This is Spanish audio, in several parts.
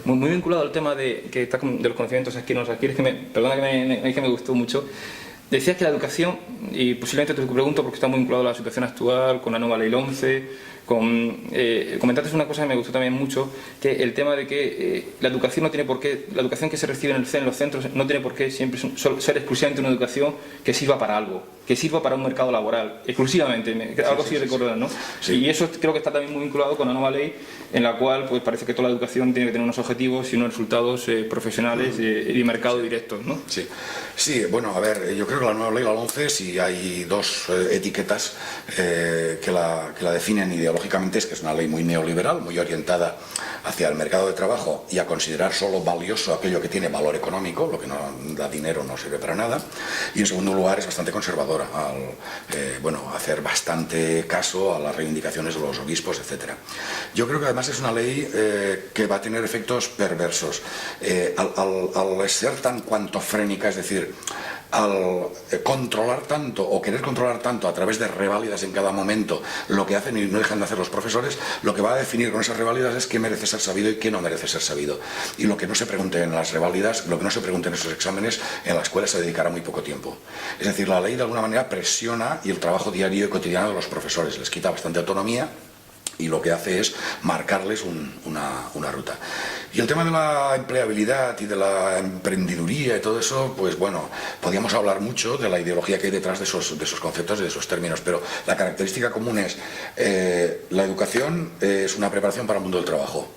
muy vinculado al tema de los conocimientos adquiridos, perdona que me gustó mucho. Decías que la educación, y posiblemente te pregunto porque está muy vinculado a la situación actual, con la nueva Ley 11, comentaste una cosa que me gustó también mucho, que el tema de que la educación no tiene por qué, la educación que se recibe en los centros no tiene por qué siempre ser exclusivamente una educación que sirva para algo, que sirva para un mercado laboral, exclusivamente, algo así recordar, ¿no? Sí. Y eso creo que está también muy vinculado con la nueva ley, en la cual pues parece que toda la educación tiene que tener unos objetivos y unos resultados profesionales y de mercado directos, ¿no? Sí. Sí, bueno, a ver, yo creo que la nueva ley, la 11, si hay dos etiquetas que la definen ideológicamente, es que es una ley muy neoliberal, muy orientada hacia el mercado de trabajo y a considerar solo valioso aquello que tiene valor económico, lo que no da dinero no sirve para nada, y en segundo lugar es bastante conservadora al hacer bastante caso a las reivindicaciones de los obispos, etcétera. Yo creo que además es una ley que va a tener efectos perversos. Al ser tan cuantofrénica, es decir, al controlar tanto o querer controlar tanto a través de reválidas en cada momento lo que hacen y no dejan de hacer los profesores, lo que va a definir con esas reválidas es qué merece ser sabido y qué no merece ser sabido. Y lo que no se pregunte en las reválidas, lo que no se pregunte en esos exámenes, en la escuela se dedicará muy poco tiempo. Es decir, la ley de alguna manera presiona y el trabajo diario y cotidiano de los profesores les quita bastante autonomía y lo que hace es marcarles una ruta. Y el tema de la empleabilidad y de la emprendiduría y todo eso, pues bueno, podríamos hablar mucho de la ideología que hay detrás de esos conceptos y de esos términos, pero la característica común es la educación es una preparación para el mundo del trabajo.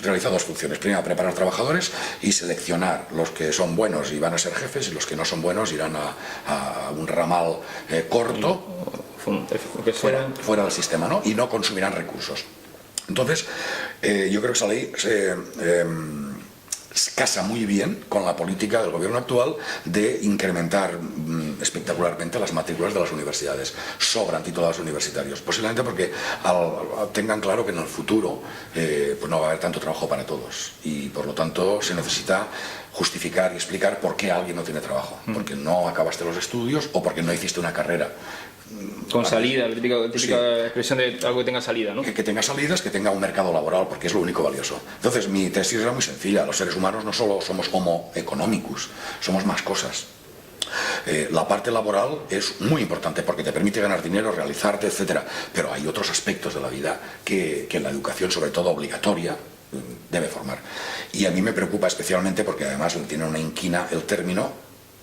Realiza dos funciones: primero, preparar trabajadores y seleccionar los que son buenos y van a ser jefes, y los que no son buenos irán a un ramal corto fuera del sistema, ¿no? Y no consumirán recursos. Entonces, yo creo que esa ley casa muy bien con la política del gobierno actual de incrementar espectacularmente las matrículas de las universidades. Sobran titulados universitarios, posiblemente porque tengan claro que en el futuro pues no va a haber tanto trabajo para todos, y por lo tanto se necesita justificar y explicar por qué alguien no tiene trabajo, porque no acabaste los estudios o porque no hiciste una carrera con salida, la típica sí, expresión de algo que tenga salida, ¿no? Que tenga salidas, que tenga un mercado laboral, porque es lo único valioso. Entonces, mi tesis era muy sencilla: los seres humanos no solo somos homo economicus, somos más cosas. La parte laboral es muy importante porque te permite ganar dinero, realizarte, etcétera, pero hay otros aspectos de la vida que la educación, sobre todo obligatoria, debe formar. Y a mí me preocupa especialmente porque además tiene una inquina el término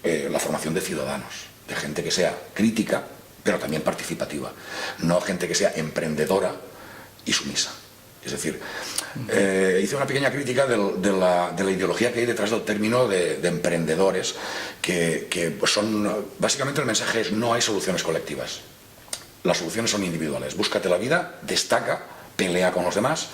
la formación de ciudadanos, de gente que sea crítica pero también participativa, no gente que sea emprendedora y sumisa. Es decir, hice una pequeña crítica de la ideología que hay detrás del término de emprendedores, que pues son, básicamente el mensaje es: no hay soluciones colectivas, las soluciones son individuales, búscate la vida, destaca, pelea con los demás.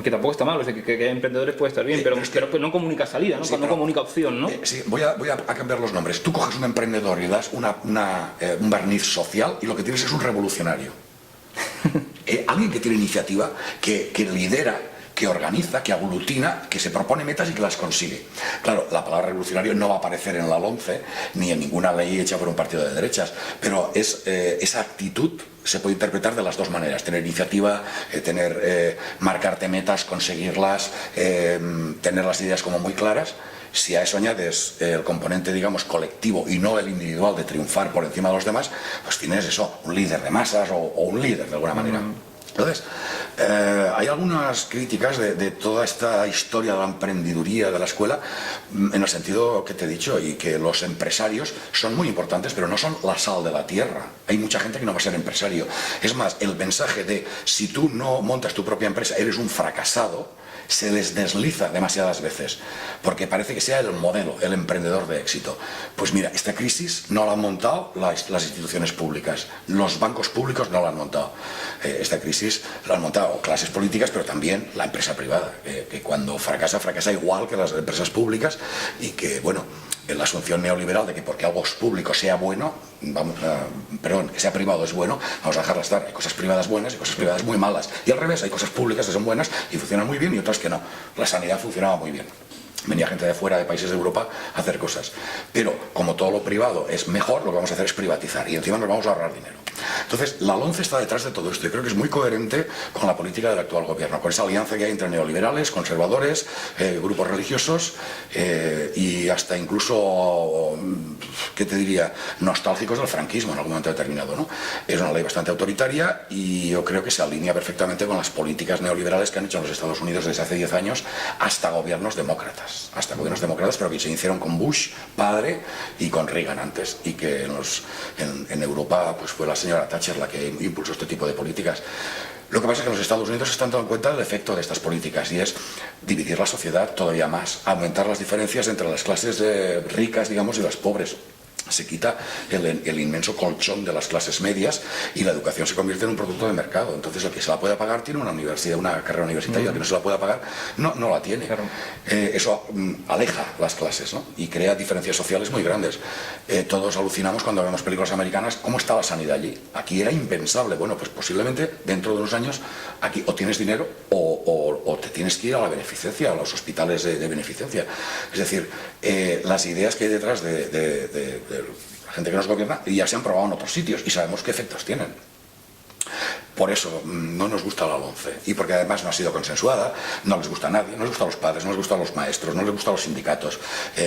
Que tampoco está mal, o sea, que emprendedores puede estar bien, pero no comunica salida, ¿no? Sí, no comunica opción, ¿no? Sí, voy a cambiar los nombres. Tú coges un emprendedor y le das un barniz social y lo que tienes es un revolucionario. Alguien que tiene iniciativa, que lidera, que organiza, que aglutina, que se propone metas y que las consigue. Claro, la palabra revolucionario no va a aparecer en la 11 ni en ninguna ley hecha por un partido de derechas, pero esa actitud se puede interpretar de las dos maneras: tener iniciativa, marcarte metas, conseguirlas, tener las ideas como muy claras. Si a eso añades el componente, digamos, colectivo y no el individual de triunfar por encima de los demás, pues tienes eso, un líder de masas o un líder de alguna manera. Entonces, hay algunas críticas de toda esta historia de la emprendiduría de la escuela, en el sentido que te he dicho, y que los empresarios son muy importantes, pero no son la sal de la tierra. Hay mucha gente que no va a ser empresario. Es más, el mensaje de si tú no montas tu propia empresa, eres un fracasado, se les desliza demasiadas veces, porque parece que sea el modelo, el emprendedor de éxito. Pues mira, esta crisis no la han montado las instituciones públicas, los bancos públicos no la han montado. Esta crisis la han montado clases políticas, pero también la empresa privada, que cuando fracasa igual que las empresas públicas, y que, bueno, en la asunción neoliberal de que porque algo público sea bueno, que sea privado es bueno, vamos a dejarla estar. Hay cosas privadas buenas y cosas privadas muy malas, y al revés, hay cosas públicas que son buenas y funcionan muy bien y otras que no. La sanidad funcionaba muy bien, venía gente de fuera, de países de Europa, a hacer cosas, pero como todo lo privado es mejor, lo que vamos a hacer es privatizar y encima nos vamos a ahorrar dinero. Entonces, la LOMCE está detrás de todo esto y creo que es muy coherente con la política del actual gobierno, con esa alianza que hay entre neoliberales, conservadores, grupos religiosos y hasta incluso, ¿qué te diría?, nostálgicos del franquismo en algún momento determinado, ¿no? Es una ley bastante autoritaria y yo creo que se alinea perfectamente con las políticas neoliberales que han hecho en los Estados Unidos desde hace 10 años hasta gobiernos demócratas, pero que se hicieron con Bush padre y con Reagan antes, y que en Europa pues fue la señora Thatcher la que impulsó este tipo de políticas. Lo que pasa es que en los Estados Unidos se están dando cuenta del efecto de estas políticas y es dividir la sociedad todavía más, aumentar las diferencias entre las clases ricas, digamos, y las pobres. Se quita el inmenso colchón de las clases medias y la educación se convierte en un producto de mercado. Entonces el que se la pueda pagar tiene una carrera universitaria, el que no se la pueda pagar no la tiene. Claro. Eso aleja las clases, ¿no? Y crea diferencias sociales muy grandes. Todos alucinamos cuando vemos películas americanas cómo está la sanidad allí. Aquí era impensable. Bueno, pues posiblemente dentro de unos años aquí o tienes dinero o te tienes que ir a la beneficencia, a los hospitales de beneficencia. Es decir, las ideas que hay detrás de la gente que nos gobierna ya se han probado en otros sitios y sabemos qué efectos tienen. Por eso no nos gusta la LOMCE y porque además no ha sido consensuada, no les gusta a nadie, no les gusta a los padres, no les gusta a los maestros, no les gusta a los sindicatos,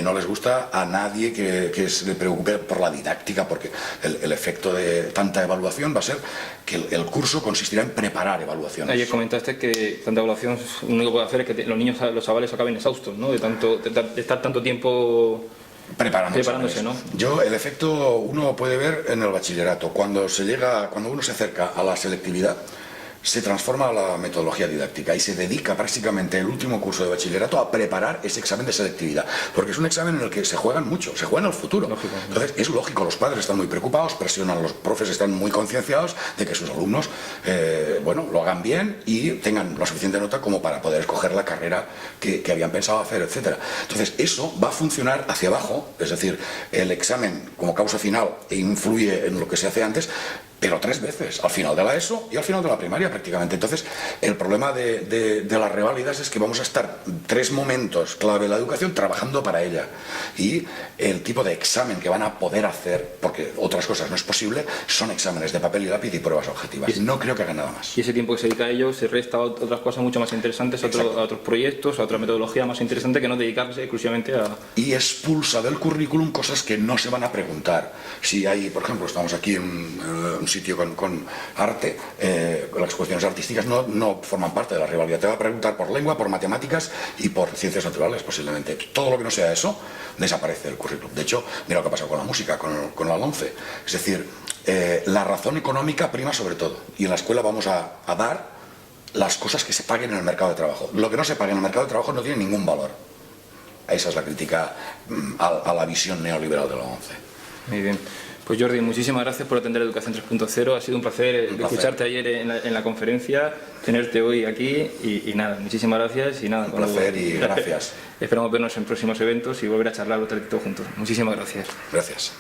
no les gusta a nadie que se le preocupe por la didáctica, porque el efecto de tanta evaluación va a ser que el curso consistirá en preparar evaluaciones. Ayer comentaste que tanta evaluación lo único que puede hacer es que los niños, los chavales acaben exhaustos, ¿no? de estar tanto tiempo preparándose, ¿no? El efecto uno puede ver en el bachillerato. Cuando uno se acerca a la selectividad, se transforma la metodología didáctica y se dedica prácticamente el último curso de bachillerato a preparar ese examen de selectividad, porque es un examen en el que se juegan mucho, se juega en el futuro. Lógico. Entonces es lógico, los padres están muy preocupados, presionan, los profes están muy concienciados de que sus alumnos lo hagan bien y tengan la suficiente nota como para poder escoger la carrera que habían pensado hacer, etc. Entonces eso va a funcionar hacia abajo, es decir, el examen como causa final influye en lo que se hace antes, pero 3 veces, al final de la ESO y al final de la primaria prácticamente. Entonces, el problema de las reválidas es que vamos a estar 3 momentos clave de la educación trabajando para ella. Y el tipo de examen que van a poder hacer, porque otras cosas no es posible, son exámenes de papel y lápiz y pruebas objetivas. No creo que hagan nada más. Y ese tiempo que se dedica a ello se resta a otras cosas mucho más interesantes, a otros proyectos, a otra metodología más interesante que no dedicarse exclusivamente a... Y expulsa del currículum cosas que no se van a preguntar. Si hay, por ejemplo, estamos aquí en un sitio con arte, las cuestiones artísticas no forman parte de la rivalidad. Te va a preguntar por lengua, por matemáticas y por ciencias naturales posiblemente. Todo lo que no sea eso desaparece del currículum. De hecho, mira lo que ha pasado con la música, con la LOMCE. Es decir, la razón económica prima sobre todo y en la escuela vamos a dar las cosas que se paguen en el mercado de trabajo. Lo que no se pague en el mercado de trabajo no tiene ningún valor. Esa es la crítica a la visión neoliberal de la LOMCE. Muy bien. Pues Jordi, muchísimas gracias por atender Educación 3.0. Ha sido un placer escucharte ayer en la conferencia, tenerte hoy aquí y nada, muchísimas gracias y nada. Un placer y gracias. Esperamos vernos en próximos eventos y volver a charlar otro ratito juntos. Muchísimas gracias. Gracias.